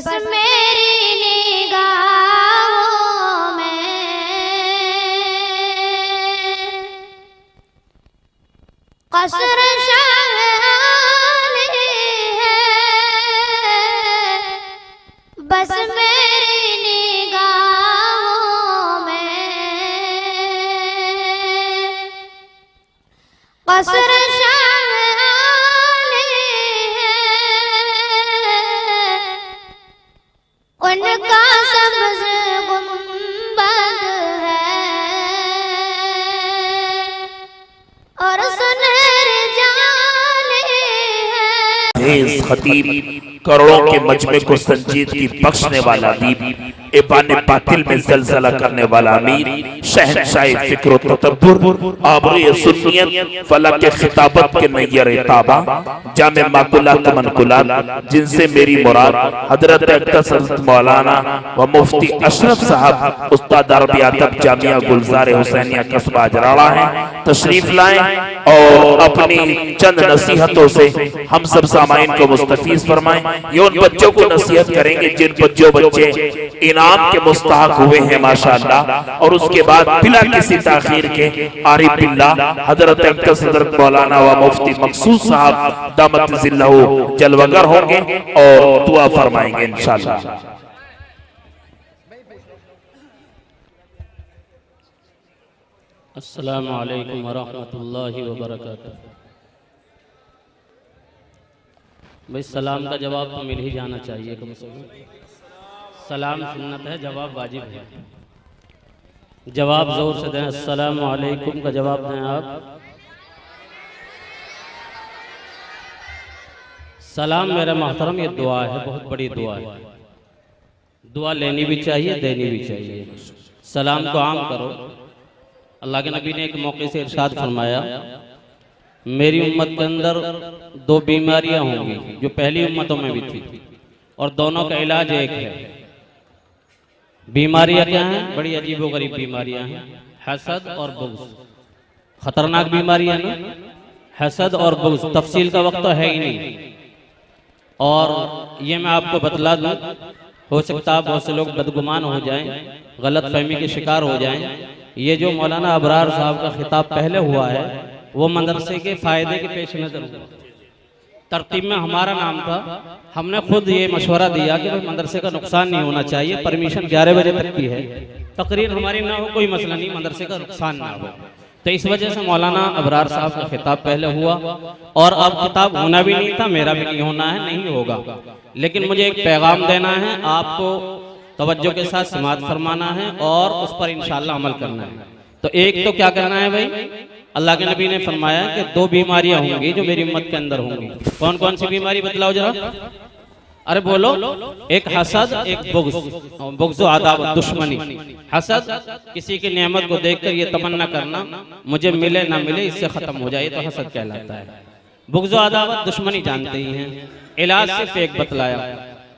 बस मेरी निगाहों में कसर शाली है, बस मेरी निगाहों में कसर शाली है, उनका सब्ज़ गुंबद है और सुनहरे जाले है। खतीब करोड़ों के मजमे को संजीदगी बख्शने वाला अदीब, ऐवान बातिल में जलजला करने वाला अमीर, शहंशाह फिक्र व तदब्बुर, आबरूए सुन्नियत, फलक खिताबत के नैयर ताबा, जामे माकुलात मनकुलात, जिनसे मेरी मुराद हजरत अक़दस मौलाना व मुफ्ती अशरफ साहब उस्ताद अरबी अदब जामिया गुलजार हुसैनिया कस्बा अजराड़ा है, तशरीफ लाएं और अपनी चंद नसीहतों से हम सब सामाइन को मुस्तफीज फरमाएं। ये उन बच्चों को नसीहत करेंगे जिन बच्चे इनाम के मुस्तहक हुए हैं माशाअल्लाह, और उसके बाद बिला किसी ताखीर के आरिफ बिल्लाह हजरत अक़दस हजरत मौलाना व मुफ्ती मकसूद साहब दामत ज़िल्लहु जलवगर होंगे और दुआ फरमाएंगे इंशाअल्लाह। अस्सलामु अलैकुम वरहमतुल्लाहि वबरकातुहू। भाई सलाम का जवाब तो मिल ही जाना चाहिए कम से कम। सलाम सुन्नत है, जवाब वाजिब है। जवाब जोर से दें, अस्सलामु अलैकुम का जवाब दें आप। सलाम मेरे मोहतरम ये दुआ है, बहुत बड़ी दुआ है। दुआ लेनी भी चाहिए, देनी भी चाहिए। सलाम को आम करो। अल्लाह के नबी ने एक मौके से इरशाद फरमाया, मेरी उम्मत के अंदर दो बीमारियां होंगी जो पहली उम्मतों में भी थी, और दोनों का इलाज एक है। बीमारियां क्या हैं? बड़ी अजीबोगरीब बीमारियां हैं, हसद और बुग़्ज़। खतरनाक बीमारियां ना, हसद और बुग़्ज़। तफसील का वक्त तो है ही नहीं, और ये मैं आपको बतला दूं, हो सकता है बहुत से लोग बदगुमान हो जाएं, गलत फहमी के शिकार हो जाएं। ये जो मौलाना अबरार साहब का खिताब पहले हुआ है वो मदरसे के फ़ायदे के पेश नज़र हुआ। तरतीब में हमारा नाम था, हमने खुद ये मशवरा दिया कि भाई मदरसे का नुकसान नहीं होना चाहिए, परमिशन 11 बजे तक की है, तकरीर हमारी ना हो कोई मसला नहीं, मदरसे का नुकसान ना हो। तो इस वजह से मौलाना अबरार साहब का खिताब पहले हुआ, और अब खिताब होना भी नहीं था, मेरा भी नहीं होना है, नहीं होगा। लेकिन मुझे एक पैगाम देना है, आपको तवज्जो के साथ समाअत फरमाना है और उस पर इंशाअल्लाह अमल करना है। तो एक तो क्या करना है भाई, अल्लाह के नबी ने फरमाया कि दो बीमारियां होंगी जो मेरी उम्मत के अंदर होंगी। कौन कौन सी बीमारी बतलाओ जरा, अरे बोलो। एक हसद, एक बुग़्ज़। बुग़्ज़ अदावत, दुश्मनी। हसद किसी की नेमत को देखकर ये तमन्ना करना मुझे मिले ना मिले, इससे खत्म हो जाए, तो हसद कहलाता है। बुग़्ज़ अदावत, दुश्मनी जानते ही हैं। इलाज सिर्फ एक बतलाया,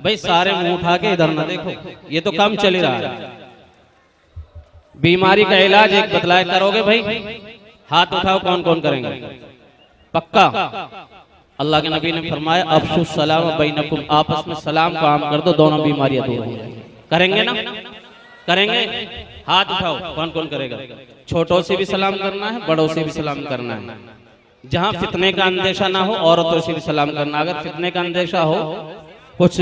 भाई सारे मुंह उठा के इधर ना देखो, ये तो काम चल ही रहा है। बीमारी का इलाज एक बतलाया, करोगे भाई? हाथ उठाओ, कौन कौन करेंगे? पक्का? अल्लाह के नबी ने फरमाया, अफ़शु सलाम बैनकुम, आपस में सलाम का आम कर दो, दोनों बीमारियां दूर हो जाएंगी। करेंगे ना? करेंगे? हाथ उठाओ, कौन कौन करेगा? छोटों से भी सलाम करना है, बड़ों से भी सलाम करना है। जहां फितने का अंदेशा ना हो, औरतों से भी सलाम करना। अगर फितने का अंदेशा हो, कुछ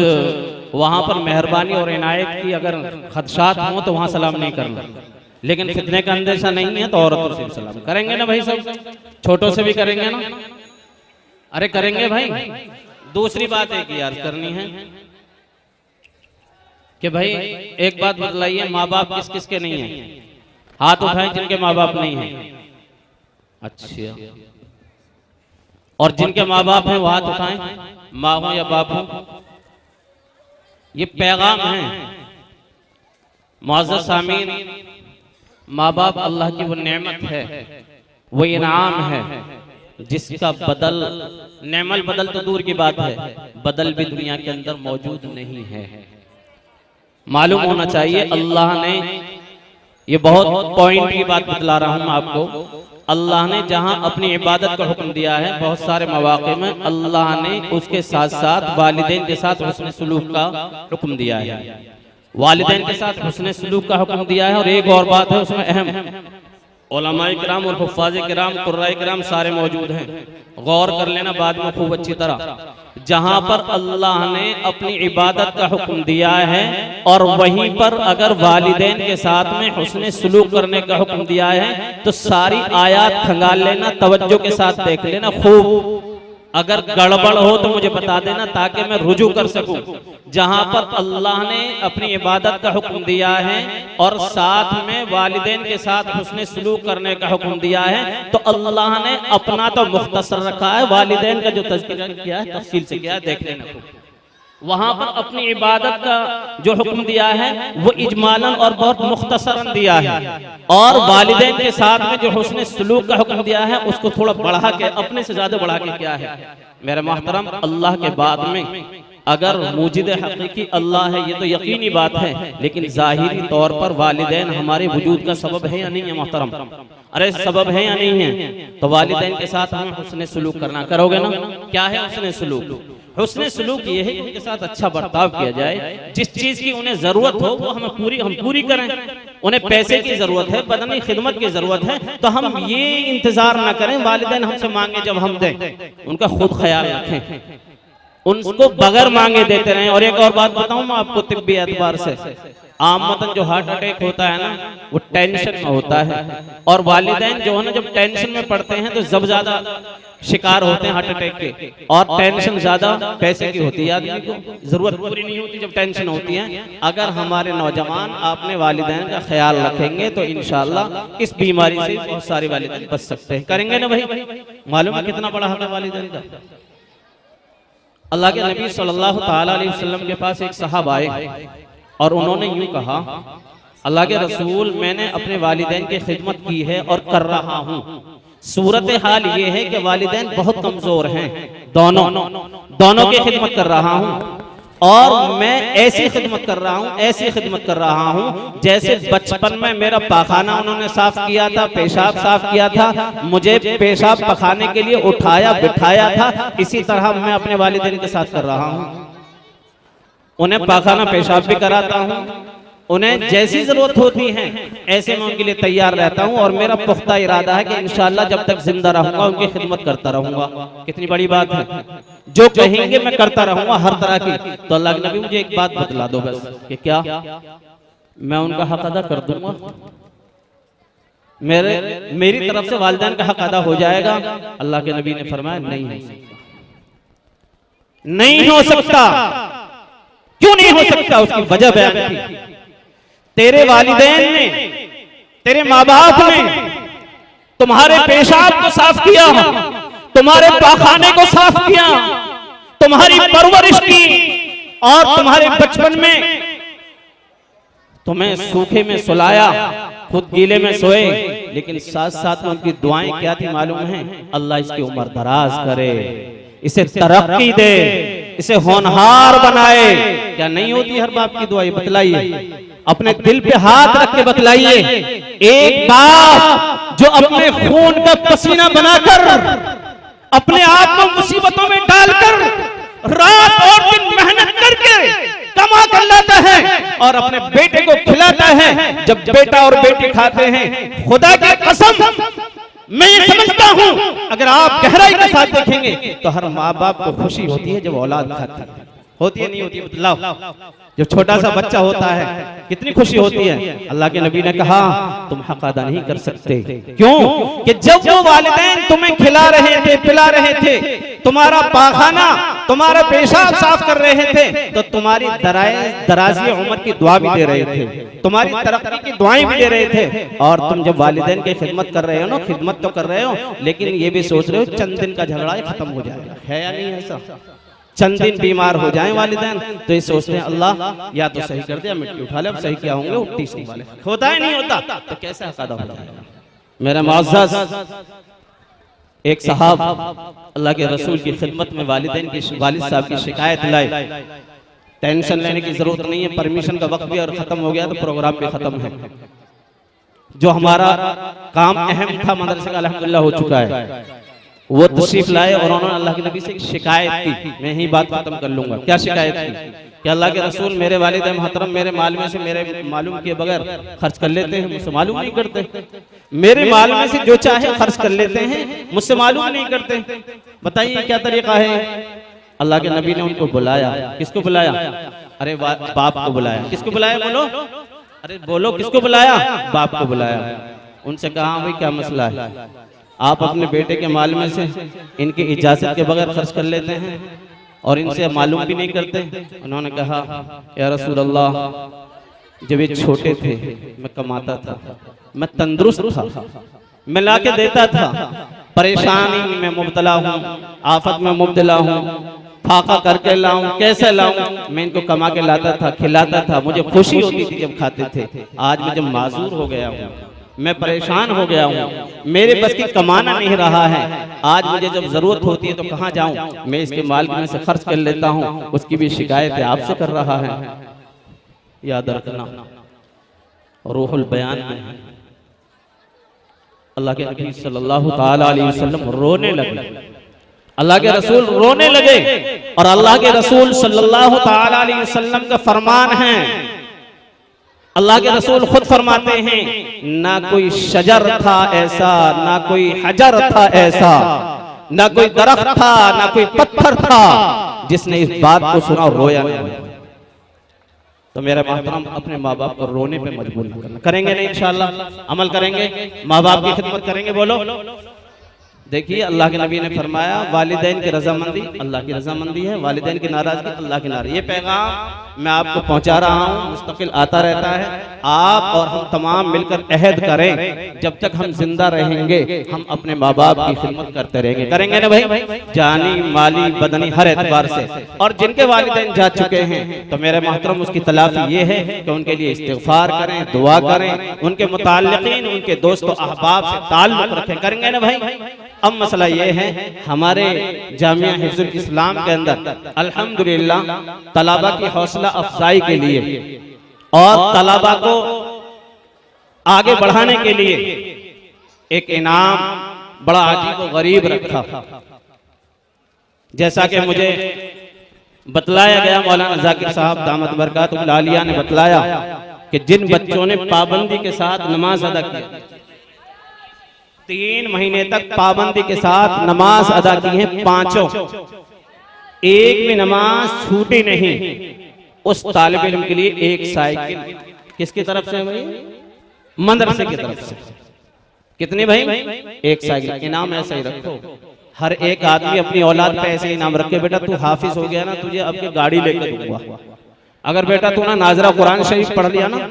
वहां पर मेहरबानी और इनायत की अगर खदशात हो तो वहां सलाम नहीं करना। लेकिन फितने का अंदेशा नहीं है तो औरतों से भी सलाम करेंगे ना भाई, सब छोटों से भी करेंगे ना? अरे करेंगे भाई। दूसरी बात एक ही अर्ज करनी है कि भाई एक बात बतलाइए, माँ बाप किस किस के नहीं है? हाथ उठाएं जिनके माँ बाप नहीं है। अच्छा, और जिनके माँ बाप हैं वो हाथ उठाएं, माँ हो या बाप हो। ये पैगाम है मुअज़्ज़ज़ सामीन, माँ बाप अल्लाह की वो नेमत है, वो इनाम है जिसका बदल, नेमल बदल तो दूर की बात है, बदल भी दुनिया के अंदर मौजूद नहीं है। मालूम होना चाहिए, अल्लाह ने, ये बहुत पॉइंट की बात बतला रहा हूं मैं आपको, अल्लाह ने जहां अपनी इबादत का हुक्म दिया है, बहुत सारे मौके में अल्लाह ने उसके साथ साथ वालिदैन के साथ हुस्न सलूक का हुक्म दिया है। वालिदैन के साथ हुस्न सलूक का हुक्म दिया है। और एक और बात है उसमें अहम, उलमाए किराम और हुफ्फाज़े किराम, कुर्राए किराम सारे मौजूद हैं, गौर कर लेना बाद में खूब अच्छी तरह। जहां पर अल्लाह ने अपनी इबादत का हुक्म दिया है और वहीं पर अगर वालिदैन के साथ में हुस्न सलूक करने का हुक्म दिया है तो सारी आयत खंगाल लेना, तवज्जो के साथ देख लेना खूब। अगर गड़बड़ हो तो मुझे बता देना ताकि मैं रुजू कर सकूं। जहां पर अल्लाह ने अपनी इबादत का हुक्म दिया है और साथ में वालिदैन के साथ हुस्न सलूक करने का हुक्म दिया है तो अल्लाह ने अपना तो मुख्तसर रखा है, वालिदैन का जो तज़किरा किया है तफसील से किया है, देख लेना। वहां पर अपनी इबादत का जो हुक्म दिया है वो इजमालन और बहुत मुख्तसरन दिया है, और वालिदैन के साथ में जो हुस्न सलूक का हुक्म दिया है उसको थोड़ा बढ़ा के, अपने से ज्यादा बढ़ा के किया है। मेरे मोहतरम, अल्लाह के बाद में अगर मूजिद हकीकी अल्लाह है ये तो यकीनी बात है, लेकिन जाहिरी तौर पर वालिदैन हमारे वजूद का सबब है या नहीं है मोहतरम? अरे सबब है या नहीं है? तो वालिदैन के साथ हमें हुस्न सलूक करना, करोगे ना? क्या है हुस्न सलूक? हुस्न सलूक ये है कि उनके साथ अच्छा बर्ताव किया जाए, जिस चीज की उन्हें जरूरत हो वो हम पूरी करें। उन्हें पैसे की जरूरत है, बदनी खिदमत की जरूरत है, तो हम ये इंतजार ना करें वालिदैन हमसे मांगे जब हम दें, उनका खुद ख्याल रखें, उनको बगैर मांगे देते रहें। और एक और बात बताऊं मैं आपको, तिब्बी एतबार से आमतन जो हार्ट अटैक होता है ना वो टेंशन में होता है, और वालिदैन जो है ना जब टेंशन में पड़ते हैं तो जब ज्यादा शिकार होते हैं हार्ट अटैक के, और टेंशन ज्यादा पैसे की होती है, आदमी को जरूरत पूरी नहीं होती जब टेंशन होती है। अगर हमारे नौजवान अपने वालिदैन का ख्याल रखेंगे तो इंशाअल्लाह इस बीमारी से बहुत सारे वालिदैन बच सकते हैं। करेंगे ना भाई? मालूम है कितना बड़ा हक है वालिदैन का? अल्लाह के नबी सल्लल्लाहु ताला अलैहि वसल्लम के पास एक साहब आए और उन्होंने यूं कहा, अल्लाह के रसूल, मैंने अपने वालिदैन की खिदमत की है और कर रहा हूँ। सूरत हाल ये है कि वालिदैन बहुत कमजोर हैं, दोनों की खिदमत कर रहा हूँ, और मैं ऐसी खिदमत कर रहा हूँ जैसे बचपन में मेरा पाखाना उन्होंने साफ किया था, पेशाब साफ किया था, मुझे पेशाब पखाने के लिए उठाया बिठाया था, इसी तरह मैं अपने वालिदैन के साथ कर रहा हूँ। उन्हें पाखाना पेशाब भी कराता हूँ, उन्हें जैसी जरूरत होती है ऐसे मैं उनके लिए तैयार रहता हूं, और मेरा पुख्ता इरादा है कि इंशाअल्लाह जब तक जिंदा रहूंगा उनकी खिदमत करता रहूंगा। कितनी बड़ी बात है, जो कहेंगे मैं करता रहूंगा हर तरह की। तो अल्लाह के नबी मुझे एक बात बतला दो बस, कि क्या? मैं उनका हक अदा कर दूंगा, मेरी तरफ से वालिदैन का हक अदा हो जाएगा? अल्लाह के नबी ने फरमाया नहीं हो सकता। क्यों नहीं हो सकता? उसकी वजह बयान की। तेरे वालिदैन ने, तेरे माँ बाप ने तुम्हारे पेशाब को साफ किया, तुम्हारे पाखाने को साफ किया, तुम्हारी परवरिश की, और तुम्हारे बचपन में तुम्हें सूखे में सुलाया, खुद गीले में सोए, लेकिन साथ साथ में उनकी दुआएं क्या थी मालूम है? अल्लाह इसकी उम्र दराज करे, इसे तरक्की दे, इसे होनहार बनाए। क्या नहीं होती हर बाप की दुआ? ये बतलाइए, अपने दिल पे हाथ रख के बतलाइए। एक बाप जो अपने खून का पसीना बनाकर, अपने आप को मुसीबतों में डालकर, रात और दिन मेहनत करके कमा कर लाता है और अपने बेटे को खिलाता है, जब बेटा और बेटी खाते हैं, खुदा की कसम मैं ये समझता हूं अगर आप गहराई के साथ देखेंगे तो हर माँ बाप को खुशी होती है जब औलाद खाती है। होती है नहीं होती? बतलाओ। जब छोटा सा बच्चा होता है कितनी खुशी होती है। अल्लाह के नबी ने कहा तुम हक अदा नहीं कर सकते। क्यों? कि जब वो वालिदैन तुम्हें खिला रहे थे, पिला रहे थे, तुम्हारा पाखाना, तुम्हारा पेशाब साफ कर रहे थे, तो तुम्हारी दराजी उम्र की दुआ भी दे रहे थे, तुम्हारी तरक्की की दुआएं भी दे रहे थे। और तुम जब वालिदैन की खिदमत कर रहे हो ना, खिदमत तो कर रहे हो, लेकिन ये भी सोच रहे हो चंद दिन का झगड़ा खत्म हो जाएगा। है या नहीं ऐसा? चंद दिन बीमार हो जाएं वालिदैन तो ये सोचते हैं अल्लाह या तो सही कर दे या मिट्टी उठा ले, अब सही क्या होंगे उट्टी से वाले। होता है नहीं होता? तो कैसे हक अदा हो जाएगा? मेरा मुअज़्ज़ज़ एक साहब अल्लाह के रसूल की खिदमत में वालिदैन की, वालिद साहब की शिकायत लाए। टेंशन लेने की जरूरत नहीं है, परमिशन का वक्त भी और खत्म हो गया तो प्रोग्राम भी खत्म है। जो हमारा काम अहम था मदरसे का अल्हम्दुलिल्लाह हो चुका है, वो तशरीफ लाए और उन्होंने अल्लाह के नबी से एक शिकायत की। मैं यही बात खत्म कर लूंगा। क्या शिकायत की कि अल्लाह के रसूल मेरे वालिद मोहतरम मेरे माल में से मेरे मालूम किए बगैर खर्च कर लेते हैं, मुझसे मालूम नहीं करते। मेरे माल में से जो चाहे खर्च कर लेते हैं, मुझसे मालूम नहीं करते। बताइए क्या तरीका है। अल्लाह के नबी ने उनको बुलाया। किसको बुलाया? अरे बाप को बुलाया। किसको बुलाया? बोलो, अरे बोलो, किसको बुलाया? बाप को बुलाया। उनसे कहा भाई क्या मसला है, आप अपने बेटे के माल में से इनकी इजाजत के बगैर खर्च कर लेते हैं और इनसे मालूम भी नहीं करते। उन्होंने कहा या रसूल अल्लाह, जब ये छोटे थे मैं कमाता था, मैं तंदुरुस्त था, मैं लाके देता था, परेशानी में मुब्तला हूँ, आफत में मुब्तला हूँ, फाका करके लाऊं, कैसे लाऊं, मैं इनको कमा के लाता था, खिलाता था, मुझे खुशी होती थी जब खाते थे। आज मैं जब माजूर हो गया हूँ, मैं परेशान हो गया हूँ, मेरे बस की कमाना नहीं रहा है, आज मुझे जब जरूरत होती है तो कहाँ जाऊं, मैं इसके माल में से खर्च कर लेता हूँ, उसकी भी शिकायत आपसे कर रहा है। याद रखना, रूहुल बयान में अल्लाह के नबी सल्लल्लाहु ताला अलैहि वसल्लम रोने लगे, अल्लाह के रसूल रोने लगे और अल्लाह के रसूल सल्लल्लाहु ताला अलैहि वसल्लम का फरमान है, अल्लाह के रसूल खुद फरमाते हैं, ना कोई शजर था ऐसा, ना कोई हजर था ऐसा, ना कोई दरख्त था, ना कोई पत्थर था जिसने इस बात को सुना और रोया नहीं। तो मेरे मोहतरम, अपने माँ बाप को रोने पे मजबूर न करना। करेंगे नहीं इंशाअल्लाह, अमल करेंगे, माँ बाप की खिदमत करेंगे। बोलो, देखिए अल्लाह के नबी ने फरमाया वालिदैन की रजामंदी अल्लाह की रजामंदी है, वालिदैन की नाराजगी अल्लाह की नाराजगी। ये पैगाम मैं आपको पहुंचा रहा हूँ, मुस्तकिल आता रहता है। आप और हम तमाम मिलकर अहद करें, जब तक हम जिंदा रहेंगे हम अपने माँ बाप की खिदमत करते रहेंगे। करेंगे ना भाई, जानी माली बदनी हर एतबार से। और जिनके वालिदैन जा चुके हैं तो मेरे मोहतरम उसकी तलाफी ये है कि उनके लिए इस्तिग़फार करें, दुआ करें, उनके मुताल्लिकीन उनके दोस्तों अहबाब से ताल्लुक रखें। करेंगे ना भाई। अब मसला ये है, हमारे जामिया हिफ्जुल इस्लाम के अंदर अल्हम्दुलिल्लाह तलबा की हौसला अफजाई के लिए और तलबा को आगे बढ़ाने के लिए एक इनाम बड़ा अजीब व गरीब रखा। जैसा कि मुझे बतलाया गया, मौलाना जाकिर साहब दामत बरकातुहुल आलिया ने बतलाया कि जिन बच्चों ने पाबंदी के साथ नमाज अदा की, 3 महीने तक पाबंदी के साथ नमाज अदा की है, पांचों, एक भी नमाज छूटी नहीं, उस तालिब इल्म के लिए एक साइकिल किसकी तरफ से भाई? मदरसे की तरफ से। कितनी भाई? एक साइकिल। इनाम ऐसा ही रखो, हर एक आदमी अपनी औलाद पे ऐसे इनाम रखे, बेटा तू हाफिज हो गया ना, तुझे अब के गाड़ी लेकर दूंगा। अगर बेटा तू ना नाजरा कुरान शरीफ पढ़ लिया ना,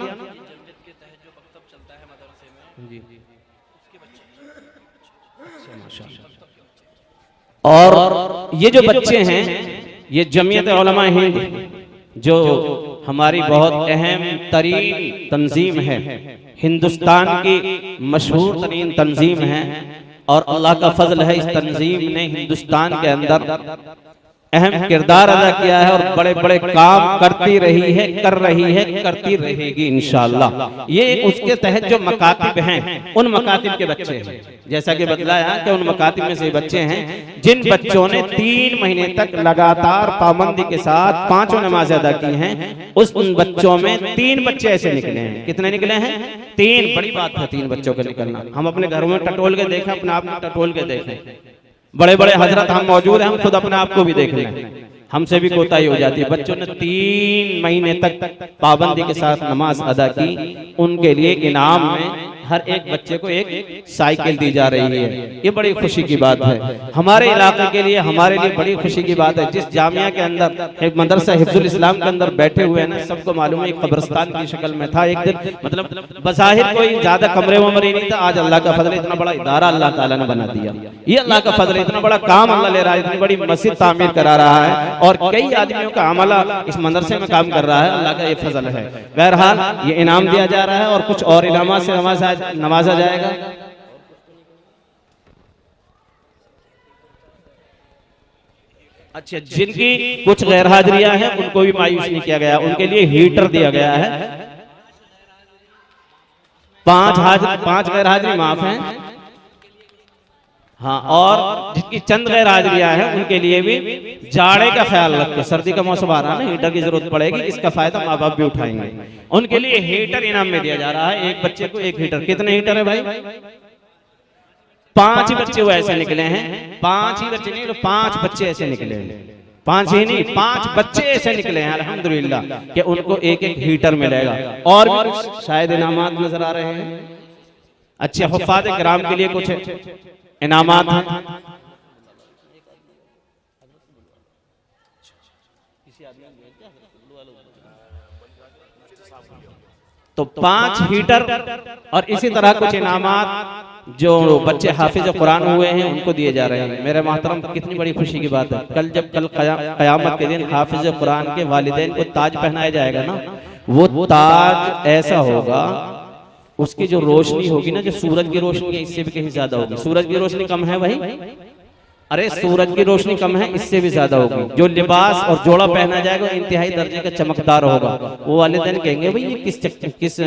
और ये जो बच्चे हैं, ये जमीयत उलमा हिंद जो हमारी बहुत अहम तरीन तंजीम है, हिंदुस्तान की मशहूर तरीन तंजीम है, और अल्लाह का फजल है इस तंजीम ने हिंदुस्तान के अंदर अहम किरदार अदा किया है और बड़े बड़े काम करती रही है, कर रही है, करती रहेगी इंशाअल्लाह। ये उसके तहत जो मकातिब हैं, उन मकातिब के बच्चे हैं। जैसा कि बतलाया कि उन मकातिब में से बच्चे हैं जिन बच्चों ने 3 महीने तक लगातार पाबंदी के साथ 5 नमाज अदा की हैं, उन बच्चों में 3 बच्चे ऐसे निकले हैं। कितने निकले हैं? 3। बड़ी बात है 3 बच्चों का निकलना। हम अपने घरों में टटोल के देखें, अपने आप में टटोल के देखें, बड़े बड़े हजरत हम मौजूद हैं, हम खुद अपने आप को भी देख लें, हमसे भी कोताही हो जाती है। बच्चों ने 3 महीने तक पाबंदी के साथ नमाज अदा की, उनके लिए इनाम में हर एक बच्चे को एक साइकिल दी जा रही है। ये बड़ी खुशी की बात है हमारे इलाके के लिए, हमारे लिए बड़ी खुशी की बात है। जिस जामिया के अंदर एक मदरसा हिफ्जुल इस्लाम के अंदर बैठे हुए हैं ना, सबको मालूम है एक कब्रिस्तान की शक्ल में था एक दिन, मतलब बज़ाहिर कोई ज्यादा कमरे वमरे नहीं था। आज अल्लाह का फजल, इतना बड़ा इदारा अल्लाह ताला ने बना दिया। ये अल्लाह का फजल, इतना बड़ा काम अल्लाह ले रहा है, इतनी बड़ी मस्जिद तामीर करा रहा है और कई आदमियों का अमला इस मदरसे में काम कर रहा है। अल्लाह का ये फजल है। बहरहाल ये इनाम दिया जा रहा है और कुछ और इनामात से नवाजा जाएगा। अच्छा, जिनकी कुछ गैर हाजिरियां हैं उनको भी मायूस नहीं किया गया, उनके लिए हीटर दिया गया है। 5 गैर हाजिरी माफ हैं। हाँ, और जिनकी चंद गैर हाजिरियां हैं उनके लिए भी जाड़े का ख्याल रखें, सर्दी का मौसम आ रहा है ना, हीटर की जरूरत पड़ेगी, इसका फायदा माँ बाप भी उठाएंगे। उनके लिए हीटर इनाम में दिया जा रहा है, एक बच्चे को 1 हीटर। कितने हीटर है भाई? 5 ही बच्चे वो ऐसे निकले हैं, 5 ही बच्चे नहीं, 5 बच्चे ऐसे निकले हैं, 5 ही नहीं 5 बच्चे ऐसे निकले हैं अल्हम्दुलिल्लाह कि उनको 1-1 हीटर मिलेगा। और भी शायद इनामात नजर आ रहे हैं। अच्छे हुफ़ाज़ किराम के लिए कुछ इनामात हैं। तो 5 हीटर और इसी तरह कुछ इनामात जो बच्चे हाफिज कुरान हुए हैं उनको दिए जा रहे हैं। मेरे मोहतरम, कितनी बड़ी खुशी की बात है। कल क़यामत के दिन हाफिज कुरान के वालिदैन को ताज पहनाया जाएगा ना, वो ताज ऐसा होगा, उसकी जो रोशनी होगी ना, जो सूरज की रोशनी है इससे भी कहीं ज्यादा होगी। सूरज की रोशनी कम है भाई? अरे सूरज की रोशनी कम है, इससे भी ज्यादा होगी। जो लिबास और जोड़ा पहना जाएगा इंतहाई दर्जे का चमकदार होगा। वो वालिदैन कहेंगे भाई ये किस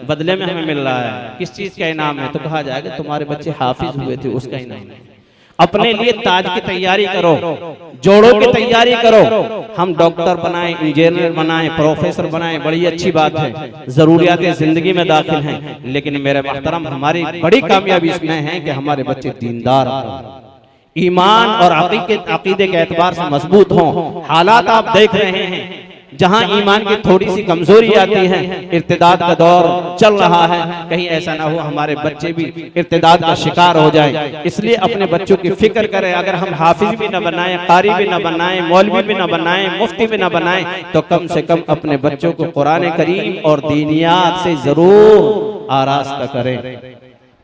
बदले में हमें मिल रहा है, किस चीज का इनाम है? तो कहा जाएगा तुम्हारे बच्चे हाफिज हुए थे, उसका इनाम है। अपने लिए ताज की तैयारी करो, जोड़ों की तैयारी करो। हम डॉक्टर बनाएं, इंजीनियर बनाएं, प्रोफेसर बनाएं, बड़ी अच्छी बात है, जरूरियात जिंदगी में दाखिल हैं। लेकिन मेरे मोहतरम, हमारी बड़ी कामयाबी इसमें है कि हमारे बच्चे दीनदार हों, ईमान और अकीदे के एतबार से मजबूत हों। हालात आप देख रहे हैं, जहां ईमान की थोड़ी सी कमजोरी आती है, इर्तिदाद का दौर चल रहा है, कहीं ऐसा ना हो हमारे बच्चे भी इर्तिदाद का शिकार हो जाएं। इसलिए अपने बच्चों की फिक्र करें। अगर हम हाफिज भी न बनाएं, कारी भी न बनाएं, मौलवी भी न बनाएं, मुफ्ती भी न बनाएं, तो कम से कम अपने बच्चों को कुरान करीम और दीनियात से जरूर आरास्ता करें।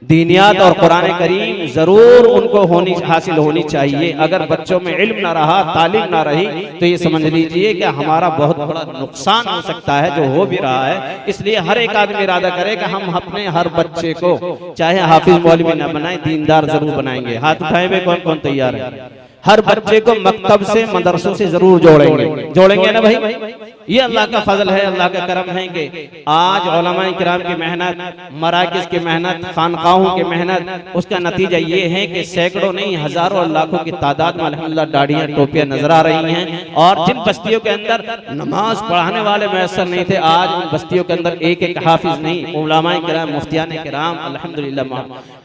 दीनियात और कुरान करीम जरूर उनको हासिल होनी चाहिए। अगर बच्चों में इल्म ना रहा, तालीम ना रही, तो ये समझ लीजिए कि हमारा बहुत बड़ा नुकसान हो सकता है, जो हो भी रहा है। इसलिए हर एक आदमी इरादा करे कि हम अपने हर बच्चे को चाहे हाफिज मौलवी ना बनाए, दीनदार जरूर बनाएंगे। हाथ उठाए हुए कौन कौन तैयार है? हर बच्चे को मकतब से, मदरसों से जरूर जोड़ेंगे ना भाई? ये अल्लाह का फजल है, अल्लाह का करम है कि आज उलमाए किराम की मेहनत, मराकिज की मेहनत, खानकाहों की मेहनत, उसका नतीजा ये है कि सैकड़ों नहीं हजारों और लाखों की तादाद में अल्हम्दुलिल्लाह दाढ़ियां टोपियां नजर आ रही हैं। और जिन बस्तियों के अंदर नमाज पढ़ाने वाले मैसर नहीं थे, आज उन बस्तियों के अंदर 1-1 हाफिज नहीं, उलमाए किराम, मुफ्तियान किराम अल्हम्दुलिल्लाह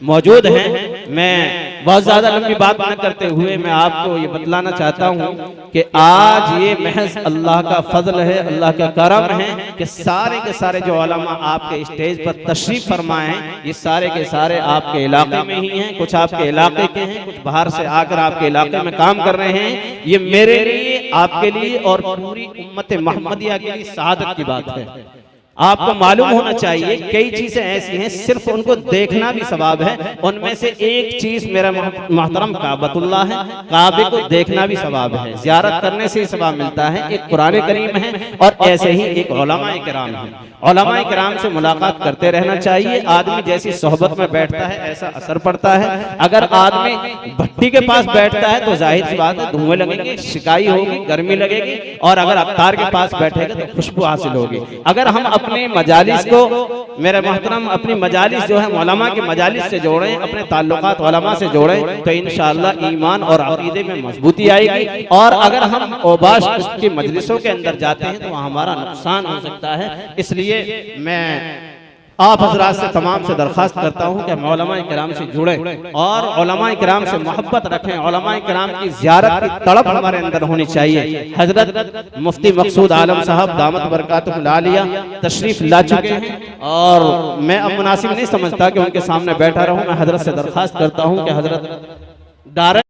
मौजूद हैं। मैं बहुत ज्यादा लंबी बात न करते हुए मैं आपको ये बतलाना चाहता हूँ कि आज ये महज अल्लाह का फजल है, अल्लाह का करम है कि सारे के सारे जो उलमा आपके स्टेज पर तशरीफ फरमाए हैं, ये सारे के सारे आपके इलाके में ही हैं। कुछ आपके इलाके के हैं, कुछ बाहर से आकर आपके इलाके में काम कर रहे हैं। ये मेरे लिए, आपके लिए और पूरी उम्मत मोहम्मदिया के लिए सआदत की बात है। आपको मालूम होना चाहिए कई चीजें ऐसी हैं सिर्फ उनको देखना भी सवाब है। उनमें से एक चीज मेरा मोहतरम काबतुल्लाह है, काबे को देखना भी सवाब है, ज़ियारत करने से ही सवाब मिलता है। एक कुरान करीम है और ऐसे ही एक उलमाए किराम है। उलमाए किराम से मुलाकात करते रहना चाहिए। आदमी जैसी सोहबत में बैठता है ऐसा असर पड़ता है। अगर आदमी भट्टी के पास बैठता है तो जाहिर सी बात है धुएं लगेंगे, शिकाई होगी, गर्मी लगेगी। और अगर अफ्तार के पास बैठेगा तो खुशबू हासिल होगी। अगर हम अपने मजालिस को, मेरे मोहतरम, अपनी मजालिस जो है उलमा की मजालिस से जोड़ें, अपने ताल्लुकात उलमा से जोड़ें, तो इंशाअल्लाह ईमान और अकीदे में मजबूती आएगी। और अगर हम ओबाश की मजलिसों के अंदर जाते हैं तो हमारा नुकसान हो सकता है। इसलिए मैं आप हजरात से तमाम से दरख्वास्त करता हूँ कि हम उलमाए किराम से जुड़ें और उलमाए किराम से मोहब्बत रखें। उलमाए किराम की ज़ियारत की तड़प हमारे अंदर होनी चाहिए। हजरत मुफ्ती मकसूद आलम साहब दामत बरकातुहुल आलिया तशरीफ ला चुके हैं और मैं अब मुनासिब नहीं समझता कि उनके सामने बैठा रहूँ। मैं हजरत से दरख्वास्त करता हूँ कि हजरत डायरेक्ट